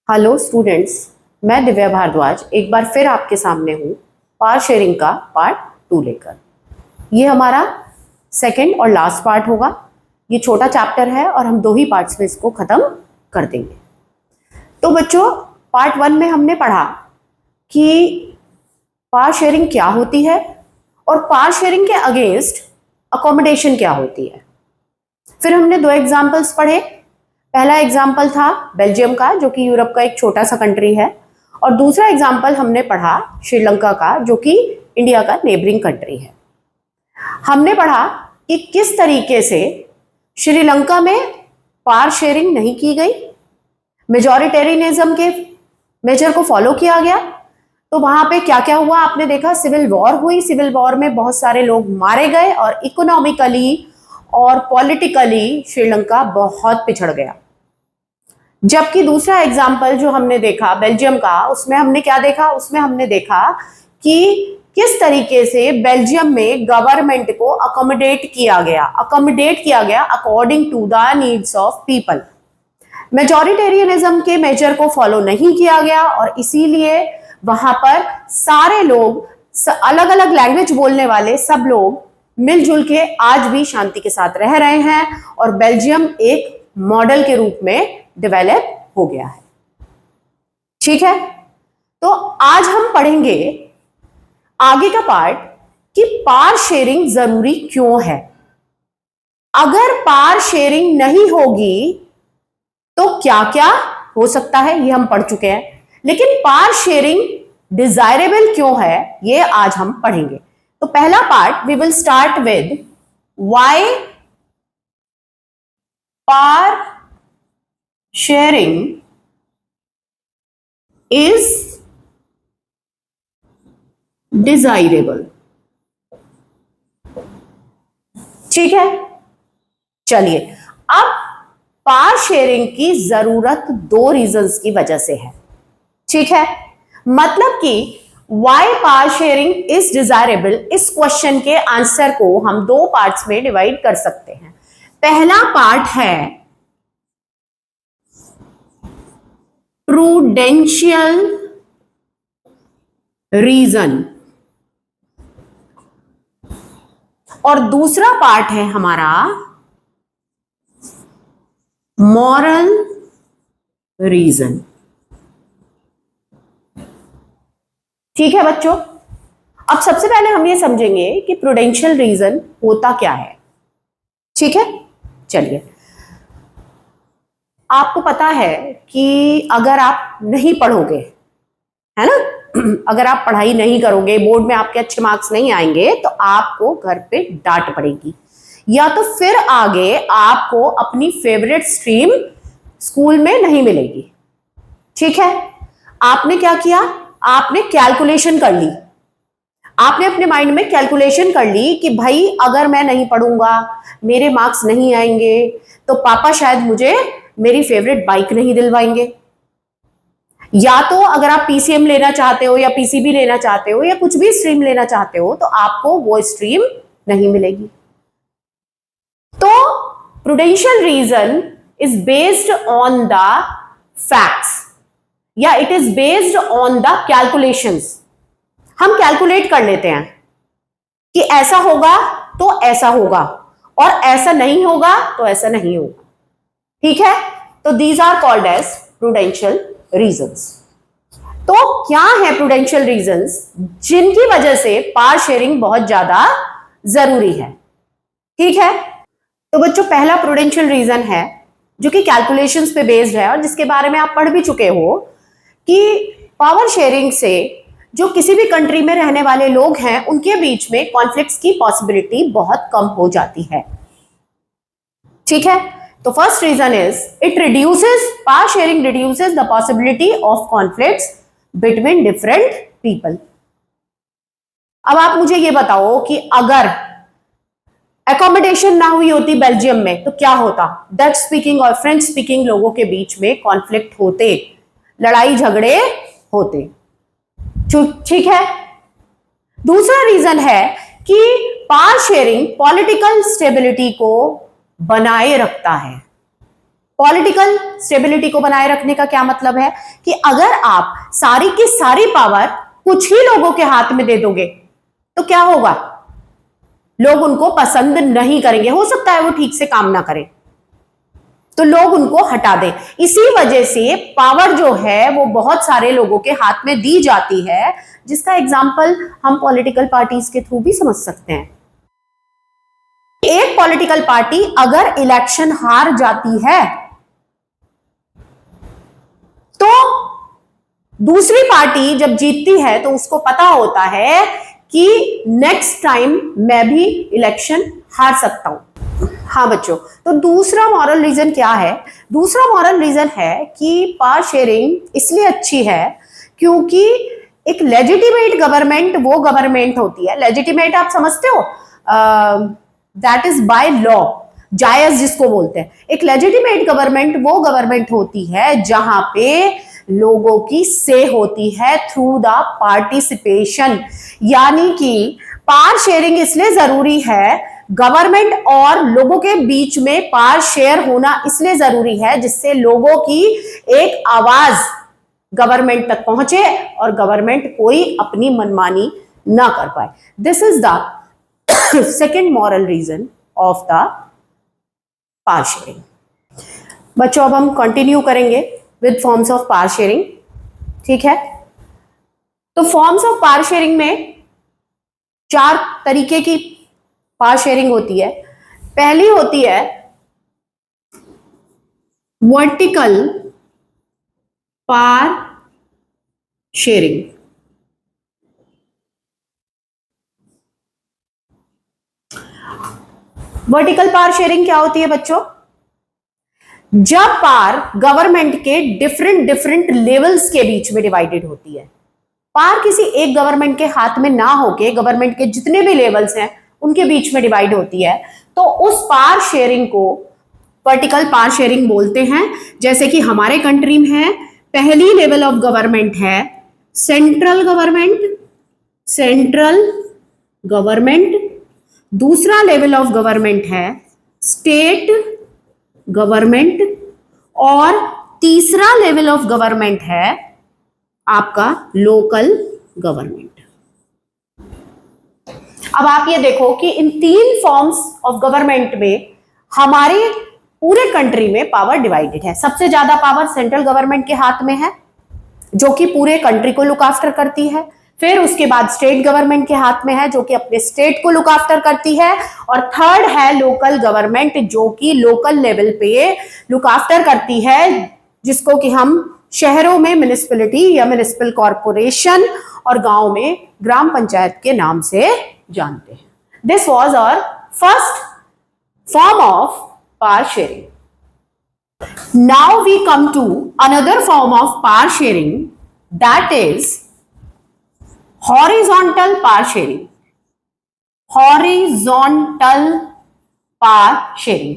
Hello students, मैं दिव्या भारद्वाज एक बार फिर आपके सामने हूँ पावर शेयरिंग का पार्ट 2 लेकर। ये हमारा सेकंड और लास्ट पार्ट होगा। ये छोटा चैप्टर है और हम 2 ही पार्ट्स में इसको ख़त्म कर देंगे। तो बच्चों, पार्ट 1 में हमने पढ़ा कि पावर शेयरिंग क्या होती है और पावर शेयरिंग के अगेंस्ट अकोमोडेशन क्या होती है। फिर हमने 2 एग्जाम्पल्स पढ़े। पहला एग्जाम्पल था बेल्जियम का, जो कि यूरोप का एक छोटा सा कंट्री है, और दूसरा एग्जाम्पल हमने पढ़ा श्रीलंका का, जो कि इंडिया का नेबरिंग कंट्री है। हमने पढ़ा कि किस तरीके से श्रीलंका में पावर शेयरिंग नहीं की गई, मेजॉरिटेरियनिज्म के मेजर को फॉलो किया गया। तो वहां पे क्या क्या हुआ आपने देखा, सिविल वॉर हुई। सिविल वॉर में बहुत सारे लोग मारे गए और इकोनॉमिकली और पॉलिटिकली श्रीलंका बहुत पिछड़ गया। जबकि दूसरा एग्जाम्पल जो हमने देखा बेल्जियम का, उसमें हमने क्या देखा, उसमें हमने देखा कि किस तरीके से बेल्जियम में गवर्नमेंट को अकोमोडेट किया गया according to the needs of people. Majoritarianism के मेजर को फॉलो नहीं किया गया और इसीलिए वहां पर सारे लोग, अलग अलग लैंग्वेज बोलने वाले सब लोग मिलजुल के आज भी शांति के साथ रह रहे हैं और बेल्जियम एक मॉडल के रूप में डेवलप हो गया है। ठीक है, तो आज हम पढ़ेंगे आगे का पार्ट कि पावर शेयरिंग जरूरी क्यों है। अगर पावर शेयरिंग नहीं होगी तो क्या क्या हो सकता है, ये हम पढ़ चुके हैं। लेकिन पावर शेयरिंग डिजायरेबल क्यों है, ये आज हम पढ़ेंगे। तो पहला part we will start with why power sharing is desirable. ठीक है, चलिए, अब पावर शेयरिंग की जरूरत 2 रीजंस की वजह से है। ठीक है, मतलब कि why power sharing is desirable, इस क्वेश्चन के आंसर को हम 2 पार्ट्स में डिवाइड कर सकते हैं। पहला पार्ट है प्रूडेंशियल रीजन और दूसरा पार्ट है हमारा मॉरल रीजन। ठीक है बच्चों, अब सबसे पहले हम ये समझेंगे कि प्रूडेंशियल रीजन होता क्या है। ठीक है, चलिए, आपको पता है कि अगर आप नहीं पढ़ोगे, है ना, अगर आप पढ़ाई नहीं करोगे, बोर्ड में आपके अच्छे मार्क्स नहीं आएंगे, तो आपको घर पे डांट पड़ेगी, या तो फिर आगे आपको अपनी फेवरेट स्ट्रीम स्कूल में नहीं मिलेगी। ठीक है, आपने क्या किया, आपने कैलकुलेशन कर ली, आपने अपने माइंड में कैलकुलेशन कर ली कि भाई अगर मैं नहीं पढ़ूंगा, मेरे मार्क्स नहीं आएंगे, तो पापा शायद मुझे मेरी फेवरेट बाइक नहीं दिलवाएंगे, या तो अगर आप पीसीएम लेना चाहते हो या पीसीबी लेना चाहते हो या कुछ भी स्ट्रीम लेना चाहते हो, तो आपको वो स्ट्रीम नहीं मिलेगी। तो prudential reason is based on the facts या it is based on the calculations. हम कैलकुलेट कर लेते हैं कि ऐसा होगा तो ऐसा होगा और ऐसा नहीं होगा तो ऐसा नहीं होगा। ठीक है, तो these are called as prudential reasons. तो क्या है प्रूडेंशियल रीजंस जिनकी वजह से पावर शेयरिंग बहुत ज्यादा जरूरी है। ठीक है, तो बच्चों, पहला प्रूडेंशियल रीजन है जो कि कैलकुलेशंस पे बेस्ड है और जिसके बारे में आप पढ़ भी चुके हो कि पावर शेयरिंग से जो किसी भी कंट्री में रहने वाले लोग हैं उनके बीच में कॉन्फ्लिक्ट्स की पॉसिबिलिटी बहुत कम हो जाती है। ठीक है, तो first reason is it reduces, power sharing reduces the possibility of conflicts between different people. अब आप मुझे ये बताओ कि अगर एकोमोडेशन ना हुई होती बेल्जियम में तो क्या होता, डच स्पीकिंग और फ्रेंच स्पीकिंग लोगों के बीच में कॉन्फ्लिक्ट होते, लड़ाई झगड़े होते। ठीक है, दूसरा रीजन है कि पावर शेयरिंग पॉलिटिकल स्टेबिलिटी को बनाए रखता है। पॉलिटिकल स्टेबिलिटी को बनाए रखने का क्या मतलब है कि अगर आप सारी की सारी पावर कुछ ही लोगों के हाथ में दे दोगे तो क्या होगा, लोग उनको पसंद नहीं करेंगे, हो सकता है वो ठीक से काम ना करें, तो लोग उनको हटा दें। इसी वजह से पावर जो है वो बहुत सारे लोगों के हाथ में दी जाती है, जिसका एग्जाम्पल हम पॉलिटिकल पार्टीज के थ्रू भी समझ सकते हैं। एक पॉलिटिकल पार्टी अगर इलेक्शन हार जाती है तो दूसरी पार्टी जब जीतती है तो उसको पता होता है कि नेक्स्ट टाइम मैं भी इलेक्शन हार सकता हूं। हाँ बच्चों, तो दूसरा मॉरल रीजन क्या है? दूसरा मॉरल रीजन है कि पावर शेयरिंग इसलिए अच्छी है क्योंकि एक लेजिटिमेट गवर्नमेंट वो गवर्नमेंट होती है, लेजिटिमेट आप समझते हो, दैट इज बाय लॉ, जायज जिसको बोलते हैं। एक लेजिटिमेट गवर्नमेंट वो गवर्नमेंट होती है जहां पे लोगों की से होती है थ्रू द पार्टिसिपेशन। यानी कि पावर शेयरिंग इसलिए जरूरी है, गवर्नमेंट और लोगों के बीच में पावर शेयर होना इसलिए जरूरी है जिससे लोगों की एक आवाज गवर्नमेंट तक पहुंचे और गवर्नमेंट कोई अपनी मनमानी ना कर पाए। This is the second moral reason of the power sharing. बच्चों अब हम कंटिन्यू करेंगे with forms of power sharing, ठीक है? तो फॉर्म्स ऑफ पावर शेयरिंग में 4 तरीके की पावर शेयरिंग होती है। पहली होती है vertical power sharing. Vertical power sharing क्या होती है बच्चों? जब पावर गवर्नमेंट के डिफरेंट लेवल्स के बीच में डिवाइडेड होती है। पावर किसी एक गवर्नमेंट के हाथ में ना होके गवर्नमेंट के जितने भी लेवल्स हैं उनके बीच में डिवाइड होती है, तो उस पावर शेयरिंग को वर्टिकल पावर शेयरिंग बोलते हैं। जैसे कि हमारे कंट्री में है, पहली लेवल ऑफ गवर्नमेंट है सेंट्रल गवर्नमेंट, दूसरा लेवल ऑफ गवर्नमेंट है स्टेट गवर्नमेंट और तीसरा लेवल ऑफ गवर्नमेंट है आपका लोकल गवर्नमेंट। अब आप ये देखो कि इन 3 फॉर्म्स ऑफ गवर्नमेंट में हमारे पूरे कंट्री में पावर डिवाइडेड है। सबसे ज्यादा पावर सेंट्रल गवर्नमेंट के हाथ में है जो कि पूरे कंट्री को लुक आफ्टर करती है। फिर उसके बाद स्टेट गवर्नमेंट के हाथ में है जो कि अपने स्टेट को लुक आफ्टर करती है, और थर्ड है लोकल गवर्नमेंट जो कि लोकल लेवल पे लुक आफ्टर करती है, जिसको कि हम शहरों में म्युनिसिपैलिटी या म्युनिसिपल कॉर्पोरेशन और गांव में ग्राम पंचायत के नाम से जानते हैं। This was our first form of power sharing. Now we come to another form of power sharing, that is horizontal power sharing. Horizontal power sharing.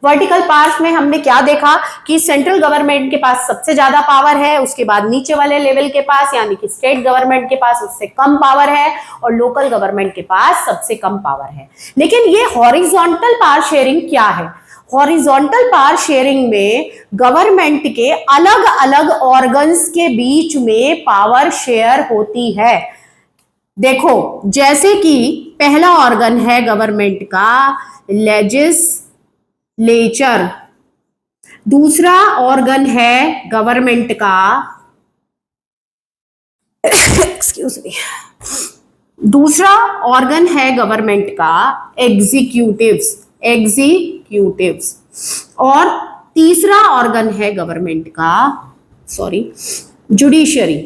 Vertical powers में हमने क्या देखा कि सेंट्रल गवर्नमेंट के पास सबसे ज्यादा पावर है, उसके बाद नीचे वाले लेवल के पास यानी कि स्टेट गवर्नमेंट के पास उससे कम पावर है, और लोकल गवर्नमेंट के पास सबसे कम पावर है। लेकिन ये हॉरिजॉन्टल पावर शेयरिंग क्या है? हॉरिजॉन्टल पावर शेयरिंग में गवर्नमेंट के अलग अलग ऑर्गन्स के बीच में पावर शेयर होती है। देखो, जैसे कि पहला ऑर्गन है गवर्नमेंट का लेजिस्लेचर, दूसरा ऑर्गन है गवर्नमेंट का एक्सक्यूज मी, दूसरा ऑर्गन है गवर्नमेंट का एग्जीक्यूटिव्स, और तीसरा ऑर्गन है गवर्नमेंट का जुडिशरी।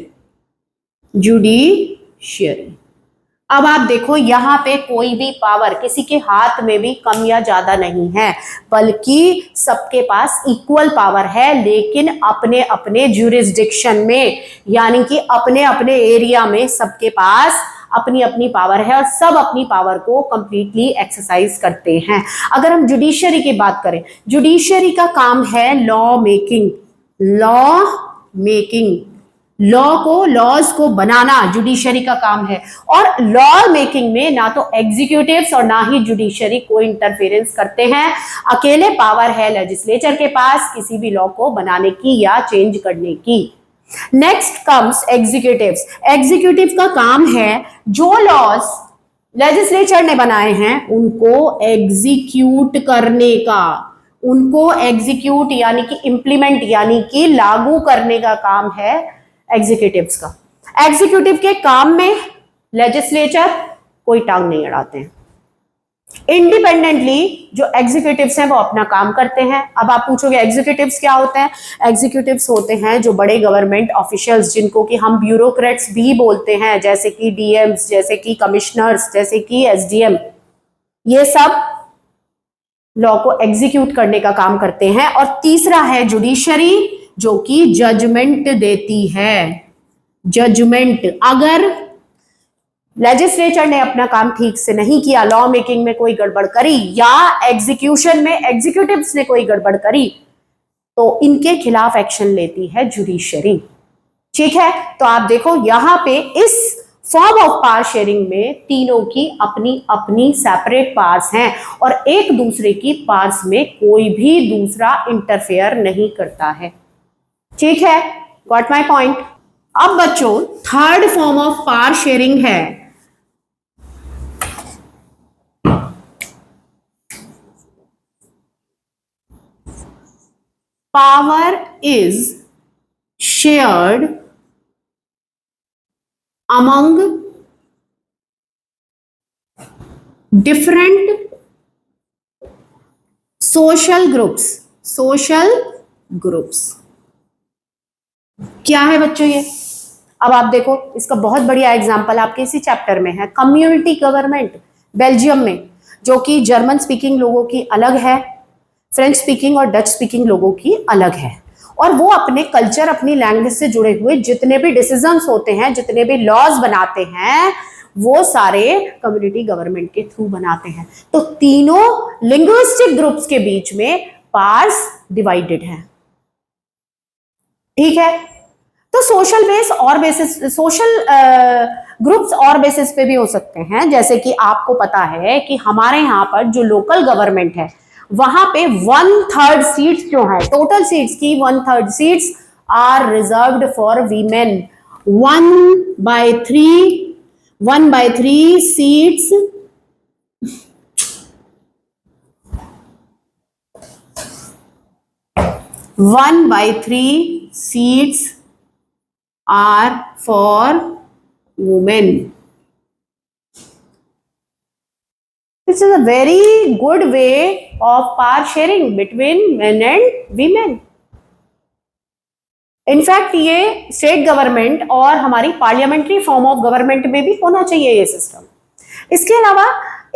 अब आप देखो यहां पे कोई भी पावर किसी के हाथ में भी कम या ज्यादा नहीं है, बल्कि सबके पास इक्वल पावर है, लेकिन अपने अपने ज्यूरिसडिक्शन में यानी कि अपने अपने एरिया में सबके पास अपनी अपनी पावर है और सब अपनी पावर को कंप्लीटली एक्सरसाइज करते हैं। अगर हम जुडिशरी की बात करें, जुडिशरी का काम है लॉ मेकिंग, लॉज को बनाना जुडिशरी का काम है। और लॉ मेकिंग में ना तो एग्जीक्यूटिव्स और ना ही जुडिशरी कोई इंटरफेरेंस करते हैं। अकेले पावर है लेजिस्लेचर के पास किसी भी लॉ को बनाने की या चेंज करने की। Next comes executives. एग्जीक्यूटिव का काम है जो लॉज लेजिस्लेचर ने बनाए हैं उनको एग्जीक्यूट करने का, उनको एग्जीक्यूट यानी कि इंप्लीमेंट यानी कि लागू करने का काम है एग्जीक्यूटिव्स का। एग्जीक्यूटिव के काम में लेजिस्लेचर कोई टांग नहीं अड़ाते हैं। इंडिपेंडेंटली जो एग्जीक्यूटिव्स हैं वो अपना काम करते हैं। अब आप पूछोगे एग्जीक्यूटिव्स क्या होते हैं? एग्जीक्यूटिव्स होते हैं जो बड़े गवर्नमेंट ऑफिशियल्स, जिनको कि हम ब्यूरोक्रेट्स भी बोलते हैं, जैसे कि डीएम्स, जैसे कि कमिश्नर्स, जैसे कि एसडीएम, ये सब लॉ को एग्जीक्यूट करने का काम करते हैं। और तीसरा है जुडिशरी, जो कि जजमेंट देती है। जजमेंट, अगर लेजिस्लेचर ने अपना काम ठीक से नहीं किया, लॉ मेकिंग में कोई गड़बड़ करी या एग्जीक्यूशन में एग्जीक्यूटिव्स ने कोई गड़बड़ करी, तो इनके खिलाफ एक्शन लेती है जुडिशरी। ठीक है, तो आप देखो यहां पे इस फॉर्म ऑफ पावर शेयरिंग में तीनों की अपनी अपनी सेपरेट पावर्स हैं और एक दूसरे की पावर्स में कोई भी दूसरा इंटरफेयर नहीं करता है। ठीक है, गॉट माय पॉइंट। अब बच्चों third form of power sharing है power is shared among different social groups। social groups क्या है बच्चों ये? अब आप देखो, इसका बहुत बढ़िया एग्जांपल आपके इसी चैप्टर में है, कम्युनिटी गवर्नमेंट बेल्जियम में, जो कि जर्मन स्पीकिंग लोगों की अलग है, फ्रेंच स्पीकिंग और डच स्पीकिंग लोगों की अलग है। और वो अपने कल्चर, अपनी लैंग्वेज से जुड़े हुए जितने भी डिसीजंस होते हैं, जितने भी लॉज बनाते हैं, वो सारे कम्युनिटी गवर्नमेंट के थ्रू बनाते हैं। तो तीनों लिंग्विस्टिक ग्रुप्स के बीच में पावर्स डिवाइडेड हैं। ठीक है, तो सोशल बेस और बेसिस, सोशल ग्रुप्स और बेसिस पे भी हो सकते हैं। जैसे कि आपको पता है कि हमारे यहाँ पर जो लोकल गवर्नमेंट है वहां पे 1/3 सीट्स जो है, टोटल सीट्स की 1/3 seats are reserved for women. 1/3 seats are for women. This is a very good way of power sharing between men and women. In fact ये स्टेट गवर्नमेंट और हमारी पार्लियामेंट्री फॉर्म ऑफ गवर्नमेंट में भी होना चाहिए ये system. इसके अलावा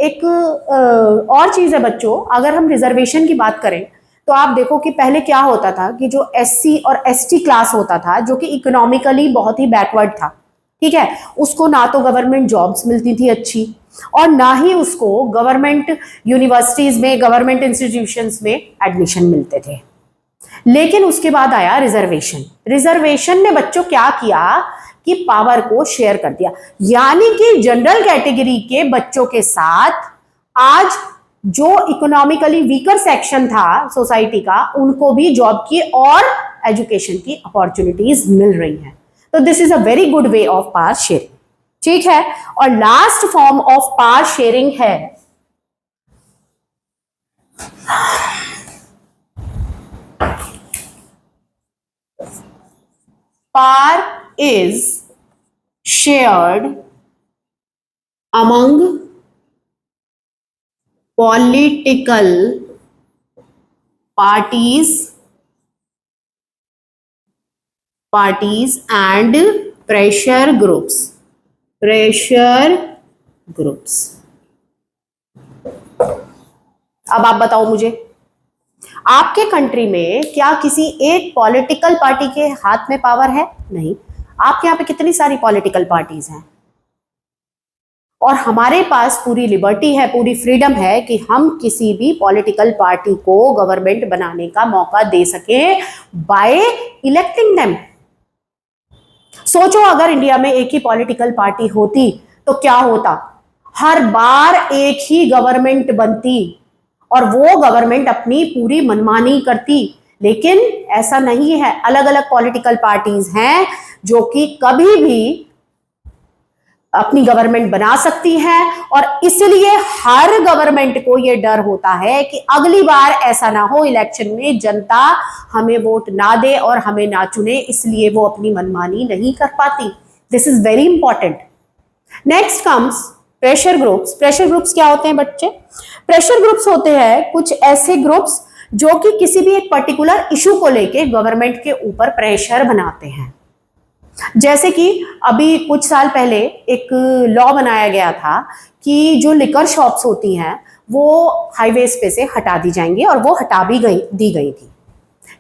एक और चीज है बच्चों, अगर हम रिजर्वेशन की बात करें तो आप देखो कि पहले क्या होता था कि जो एससी और एसटी क्लास होता था, जो कि इकोनॉमिकली बहुत ही बैकवर्ड था, ठीक है, उसको ना तो गवर्नमेंट जॉब्स मिलती थी अच्छी और ना ही उसको गवर्नमेंट यूनिवर्सिटीज में, गवर्नमेंट इंस्टीट्यूशंस में एडमिशन मिलते थे। लेकिन उसके बाद आया रिजर्वेशन। रिजर्वेशन ने बच्चों क्या किया कि पावर को शेयर कर दिया, यानी कि जनरल कैटेगरी के बच्चों के साथ आज जो इकोनॉमिकली वीकर सेक्शन था सोसाइटी का, उनको भी जॉब की और एजुकेशन की अपॉर्चुनिटीज मिल रही हैं। तो this is a very good way of power sharing. ठीक है, और last form of power sharing है power is shared among political parties and pressure groups। अब आप बताओ मुझे, आपके कंट्री में क्या किसी एक पॉलिटिकल पार्टी के हाथ में पावर है? नहीं। आपके यहाँ पे कितनी सारी पॉलिटिकल पार्टीज हैं और हमारे पास पूरी लिबर्टी है, पूरी फ्रीडम है कि हम किसी भी पॉलिटिकल पार्टी को गवर्नमेंट बनाने का मौका दे सके बाय इलेक्टिंग देम। सोचो अगर इंडिया में एक ही पॉलिटिकल पार्टी होती तो क्या होता, हर बार एक ही गवर्नमेंट बनती और वो गवर्नमेंट अपनी पूरी मनमानी करती। लेकिन ऐसा नहीं है, अलग अलग पॉलिटिकल पार्टीज हैं जो कि कभी भी अपनी गवर्नमेंट बना सकती हैं, और इसलिए हर गवर्नमेंट को यह डर होता है कि अगली बार ऐसा ना हो इलेक्शन में जनता हमें वोट ना दे और हमें ना चुने, इसलिए वो अपनी मनमानी नहीं कर पाती। This is very important. Next comes pressure groups. Pressure groups क्या होते हैं बच्चे? प्रेशर ग्रुप्स होते हैं कुछ ऐसे ग्रुप्स जो कि किसी भी एक पर्टिकुलर इशू को लेके गवर्नमेंट के ऊपर प्रेशर बनाते हैं। जैसे कि अभी कुछ साल पहले एक लॉ बनाया गया था कि जो लिकर शॉप्स होती हैं वो हाईवेज पे से हटा दी जाएंगी, और वो हटा भी दी गई थी।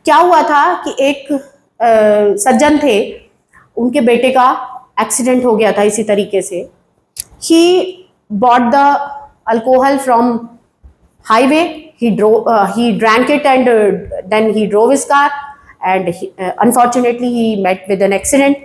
क्या हुआ था कि एक सज्जन थे, उनके बेटे का एक्सीडेंट हो गया था इसी तरीके से। He bought the alcohol from highway, he drank it and then he drove his car and unfortunately he met with an accident।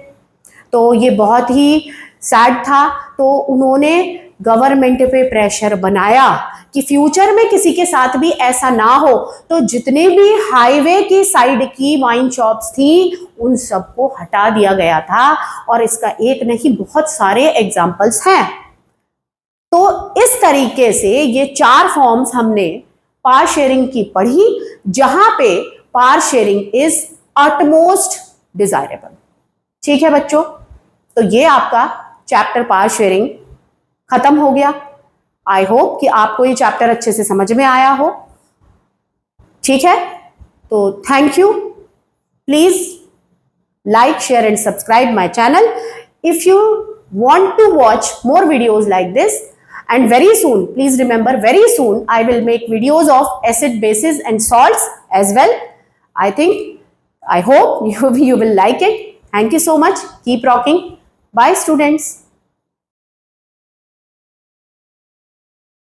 तो ये बहुत ही सैड था। तो उन्होंने गवर्नमेंट पे प्रेशर बनाया कि फ्यूचर में किसी के साथ भी ऐसा ना हो, तो जितने भी हाईवे की साइड की वाइन शॉप्स थी उन सबको हटा दिया गया था, और इसका एक नहीं बहुत सारे एग्जाम्पल्स हैं। तो इस तरीके से ये 4 फॉर्म्स हमने पावर शेयरिंग की पढ़ी, जहां पे power sharing is utmost desirable. ठीक है बच्चों, तो ये आपका चैप्टर पावर शेयरिंग खत्म हो गया। आई होप कि आपको ये चैप्टर अच्छे से समझ में आया हो। ठीक है, तो thank you. Please like, share and subscribe my channel if you want to watch more videos like this। And very soon, please remember, very soon I will make videos of acid, bases and salts as well। I hope you will like it। Thank you so much। Keep rocking। Bye students।